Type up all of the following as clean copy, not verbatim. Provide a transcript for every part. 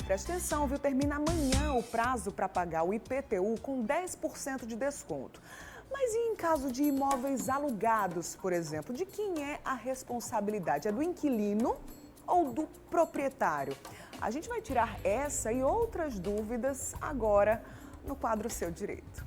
Preste atenção, viu? Termina amanhã o prazo para pagar o IPTU com 10% de desconto. Mas e em caso de imóveis alugados, por exemplo, de quem é a responsabilidade? É do inquilino ou do proprietário? A gente vai tirar essa e outras dúvidas agora no quadro Seu Direito.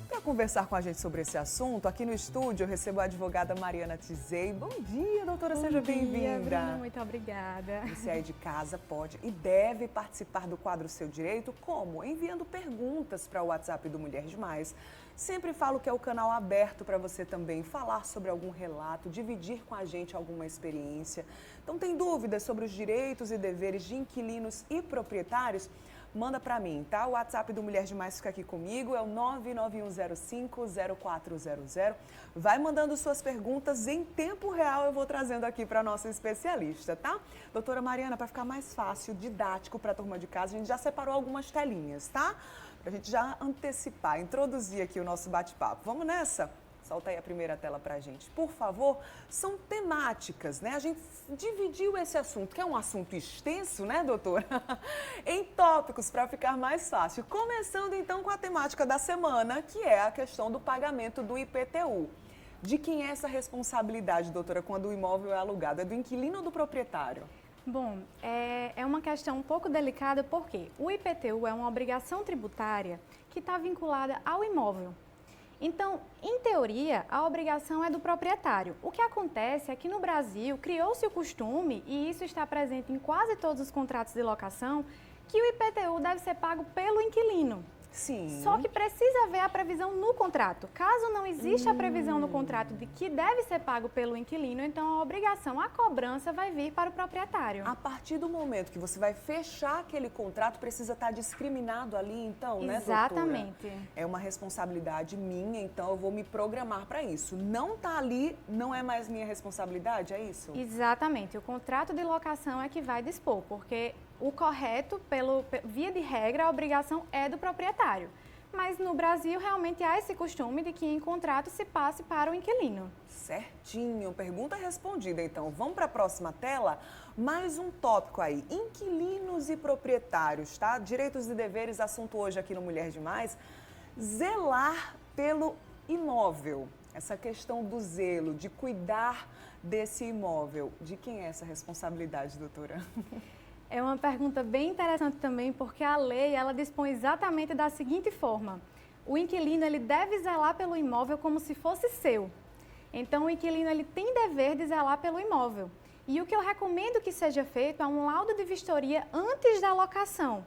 Para conversar com a gente sobre esse assunto, aqui no estúdio eu recebo a advogada Mariana Tizey. Bom dia, doutora, seja bem-vinda. Muito obrigada. Você aí de casa pode e deve participar do quadro Seu Direito, como? Enviando perguntas para o WhatsApp do Mulher Demais. Sempre falo que é o canal aberto para você também falar sobre algum relato, dividir com a gente alguma experiência. Então, tem dúvidas sobre os direitos e deveres de inquilinos e proprietários? Manda para mim, tá? O WhatsApp do Mulher Demais fica aqui comigo, é o 991050400. Vai mandando suas perguntas em tempo real, eu vou trazendo aqui para nossa especialista, tá? Doutora Mariana, para ficar mais fácil, didático para a turma de casa, a gente já separou algumas telinhas, tá? Pra gente já antecipar, introduzir aqui o nosso bate-papo. Vamos nessa? Solta aí a primeira tela pra gente, por favor. São temáticas, né? A gente dividiu esse assunto, que é um assunto extenso, né, doutora? Em tópicos, para ficar mais fácil. Começando, então, com a temática da semana, que é a questão do pagamento do IPTU. De quem é essa responsabilidade, doutora, quando o imóvel é alugado? É do inquilino ou do proprietário? Bom, é uma questão um pouco delicada porque o IPTU é uma obrigação tributária que está vinculada ao imóvel. Então, em teoria, a obrigação é do proprietário. O que acontece é que no Brasil criou-se o costume, e isso está presente em quase todos os contratos de locação, que o IPTU deve ser pago pelo inquilino. Sim. Só que precisa haver a previsão no contrato. Caso não exista a previsão no contrato de que deve ser pago pelo inquilino, então a obrigação, a cobrança vai vir para o proprietário. A partir do momento que você vai fechar aquele contrato, precisa estar discriminado ali, então, né, doutora? Exatamente. É uma responsabilidade minha, então eu vou me programar para isso. Não tá ali, não é mais minha responsabilidade, é isso? Exatamente. O contrato de locação é que vai dispor, porque o correto, via de regra, a obrigação é do proprietário. Mas no Brasil, realmente há esse costume de que em contrato se passe para o inquilino. Certinho. Pergunta respondida, então. Vamos para a próxima tela? Mais um tópico aí. Inquilinos e proprietários, tá? Direitos e deveres, assunto hoje aqui no Mulher Demais. Zelar pelo imóvel. Essa questão do zelo, de cuidar desse imóvel. De quem é essa responsabilidade, doutora? É uma pergunta bem interessante também, porque a lei ela dispõe exatamente da seguinte forma: o inquilino ele deve zelar pelo imóvel como se fosse seu. Então, o inquilino ele tem dever de zelar pelo imóvel. E o que eu recomendo que seja feito é um laudo de vistoria antes da locação,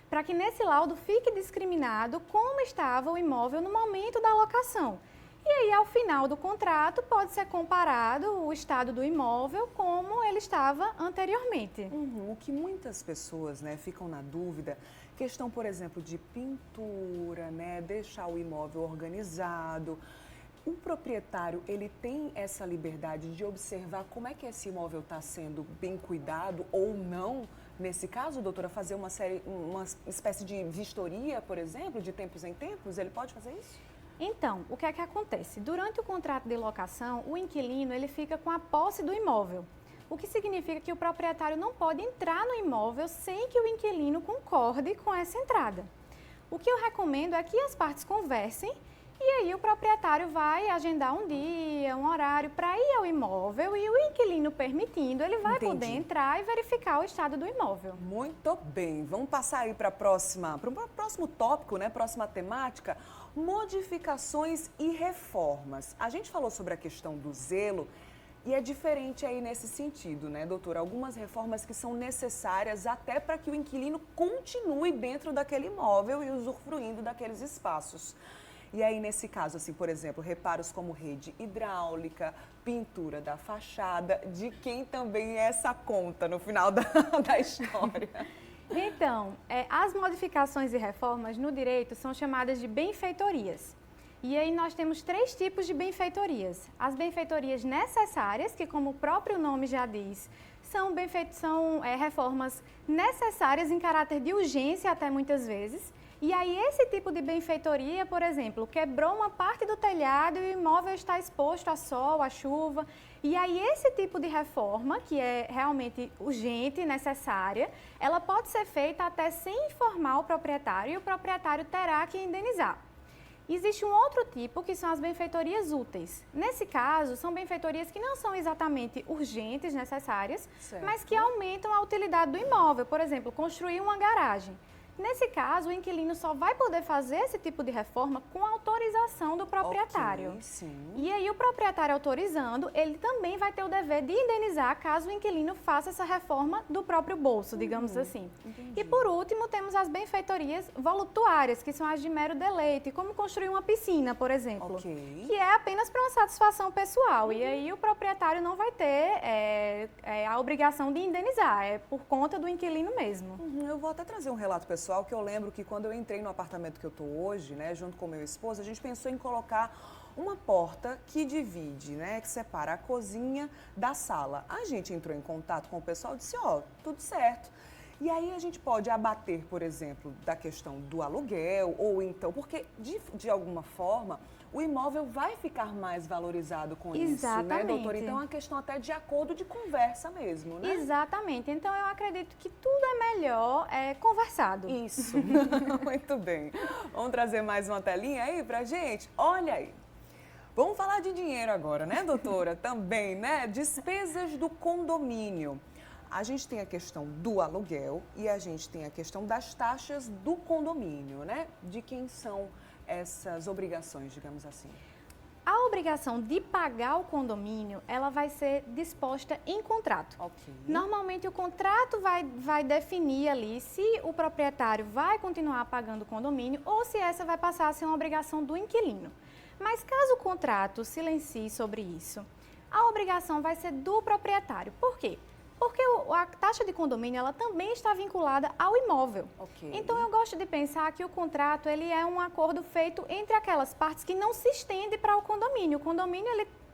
para que nesse laudo fique discriminado como estava o imóvel no momento da locação. E aí, ao final do contrato, pode ser comparado o estado do imóvel como ele estava anteriormente. O que muitas pessoas, né, ficam na dúvida, questão, por exemplo, de pintura, né, deixar o imóvel organizado. O proprietário, ele tem essa liberdade de observar como é que esse imóvel está sendo bem cuidado ou não? Nesse caso, doutora, fazer uma espécie de vistoria, por exemplo, de tempos em tempos, ele pode fazer isso? Então, o que é que acontece? Durante o contrato de locação, o inquilino ele fica com a posse do imóvel, o que significa que o proprietário não pode entrar no imóvel sem que o inquilino concorde com essa entrada. O que eu recomendo é que as partes conversem e aí o proprietário vai agendar um dia, um horário para ir ao imóvel e o inquilino permitindo, ele vai poder entrar e verificar o estado do imóvel. Muito bem, vamos passar aí para o próximo tópico, né? Próxima temática, modificações e reformas. A gente falou sobre a questão do zelo e é diferente aí nesse sentido, né, doutora? Algumas reformas que são necessárias até para que o inquilino continue dentro daquele imóvel e usufruindo daqueles espaços. E aí, nesse caso, assim, por exemplo, reparos como rede hidráulica, pintura da fachada, de quem também é essa conta no final da história? Então, as modificações e reformas no direito são chamadas de benfeitorias. E aí nós temos 3 tipos de benfeitorias. As benfeitorias necessárias, que como o próprio nome já diz, são reformas necessárias em caráter de urgência até muitas vezes. E aí esse tipo de benfeitoria, por exemplo, quebrou uma parte do telhado e o imóvel está exposto a sol, a chuva. E aí esse tipo de reforma, que é realmente urgente, necessária, ela pode ser feita até sem informar o proprietário e o proprietário terá que indenizar. Existe um outro tipo, que são as benfeitorias úteis. Nesse caso, são benfeitorias que não são exatamente urgentes, necessárias, Certo. mas que aumentam a utilidade do imóvel. Por exemplo, construir uma garagem. Nesse caso, o inquilino só vai poder fazer esse tipo de reforma com autorização do proprietário. Ok, sim. E aí, o proprietário autorizando, ele também vai ter o dever de indenizar caso o inquilino faça essa reforma do próprio bolso, digamos assim. Entendi. E por último, temos as benfeitorias voluntárias, que são as de mero deleite, como construir uma piscina, por exemplo. Ok. Que é apenas para uma satisfação pessoal. E aí o proprietário não vai ter a obrigação de indenizar, é por conta do inquilino mesmo. Eu vou até trazer um relato pessoal, que eu lembro que quando eu entrei no apartamento que eu estou hoje, né, junto com meu esposo, a gente pensou em colocar uma porta que divide, né, que separa a cozinha da sala. A gente entrou em contato com o pessoal e disse, tudo certo. E aí a gente pode abater, por exemplo, da questão do aluguel, ou então, porque de alguma forma o imóvel vai ficar mais valorizado com isso, né, doutora? Então é uma questão até de acordo de conversa mesmo, né? Exatamente. Então eu acredito que tudo é melhor conversado. Isso. Muito bem. Vamos trazer mais uma telinha aí pra gente? Olha aí. Vamos falar de dinheiro agora, né, doutora? Também, né? Despesas do condomínio. A gente tem a questão do aluguel e a gente tem a questão das taxas do condomínio, né? De quem são essas obrigações, digamos assim. A obrigação de pagar o condomínio, ela vai ser disposta em contrato. Ok. Normalmente o contrato vai definir ali se o proprietário vai continuar pagando o condomínio ou se essa vai passar a ser uma obrigação do inquilino. Mas caso o contrato silencie sobre isso, a obrigação vai ser do proprietário. Por quê? Porque a taxa de condomínio ela também está vinculada ao imóvel. Ok. Então eu gosto de pensar que o contrato ele é um acordo feito entre aquelas partes que não se estende para o condomínio. O condomínio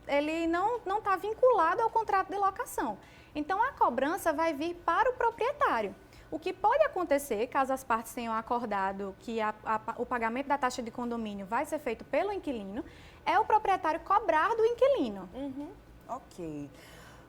ele não está vinculado ao contrato de locação. Então a cobrança vai vir para o proprietário. O que pode acontecer, caso as partes tenham acordado que o pagamento da taxa de condomínio vai ser feito pelo inquilino, é o proprietário cobrar do inquilino. Ok.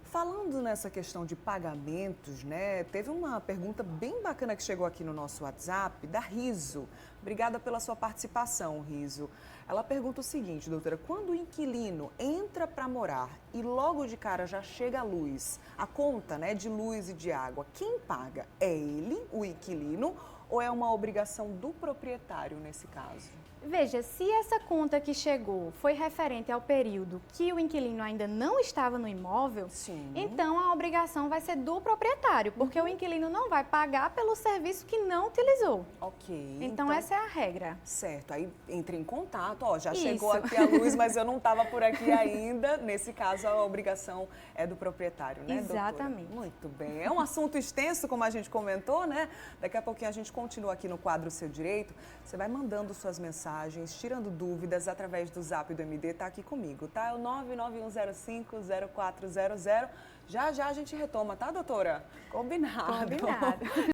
Falando nessa questão de pagamentos, né, teve uma pergunta bem bacana que chegou aqui no nosso WhatsApp, da Riso. Obrigada pela sua participação, Riso. Ela pergunta o seguinte, doutora, quando o inquilino entra para morar e logo de cara já chega a luz, a conta, né, de luz e de água, quem paga? É ele, o inquilino, ou é uma obrigação do proprietário nesse caso? Veja, se essa conta que chegou foi referente ao período que o inquilino ainda não estava no imóvel, Sim. então a obrigação vai ser do proprietário, porque o inquilino não vai pagar pelo serviço que não utilizou. Ok. Então essa é a regra. Certo, aí entre em contato, já Isso. chegou aqui a luz, mas eu não estava por aqui ainda. Nesse caso, a obrigação é do proprietário, né, doutora? Exatamente. Muito bem. É um assunto extenso, como a gente comentou, né? Daqui a pouquinho a gente continua aqui no quadro Seu Direito. Você vai mandando suas mensagens, tirando dúvidas através do Zap do MD, tá aqui comigo, tá? É o 991050400. Já a gente retoma, tá, doutora? Combinado. Combinado.